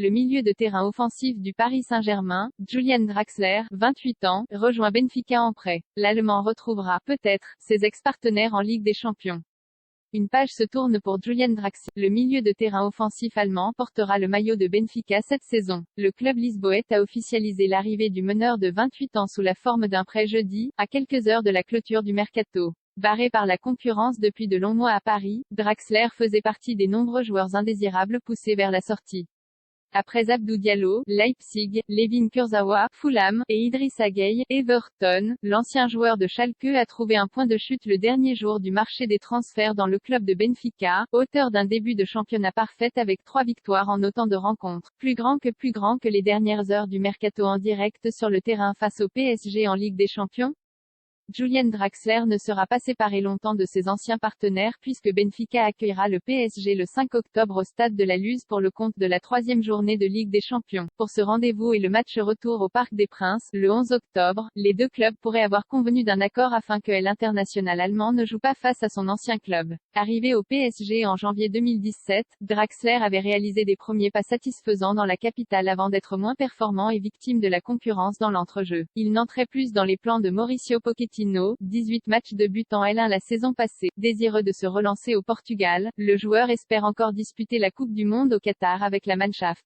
Le milieu de terrain offensif du Paris Saint-Germain, Julian Draxler, 28 ans, rejoint Benfica en prêt. L'Allemand retrouvera, peut-être, ses ex-partenaires en Ligue des Champions. Une page se tourne pour Julian Draxler. Le milieu de terrain offensif allemand portera le maillot de Benfica cette saison. Le club lisboète a officialisé l'arrivée du meneur de 28 ans sous la forme d'un prêt jeudi, à quelques heures de la clôture du mercato. Barré par la concurrence depuis de longs mois à Paris, Draxler faisait partie des nombreux joueurs indésirables poussés vers la sortie. Après Abdou Diallo, Leipzig, Layvin Kurzawa, Fulham, et Idrissa Gueye, Everton, l'ancien joueur de Schalke a trouvé un point de chute le dernier jour du marché des transferts dans le club de Benfica, auteur d'un début de championnat parfait avec 3 victoires en autant de rencontres. Plus grand que les dernières heures du mercato en direct sur le terrain face au PSG en Ligue des Champions. Julian Draxler ne sera pas séparé longtemps de ses anciens partenaires puisque Benfica accueillera le PSG le 5 octobre au stade de la Luz pour le compte de la 3e journée de Ligue des Champions. Pour ce rendez-vous et le match retour au Parc des Princes, le 11 octobre, les deux clubs pourraient avoir convenu d'un accord afin que l'international allemand ne joue pas face à son ancien club. Arrivé au PSG en janvier 2017, Draxler avait réalisé des premiers pas satisfaisants dans la capitale avant d'être moins performant et victime de la concurrence dans l'entrejeu. Il n'entrait plus dans les plans de Mauricio Pochettino, 18 matchs de but en L1 la saison passée. Désireux de se relancer au Portugal, le joueur espère encore disputer la Coupe du Monde au Qatar avec la Mannschaft.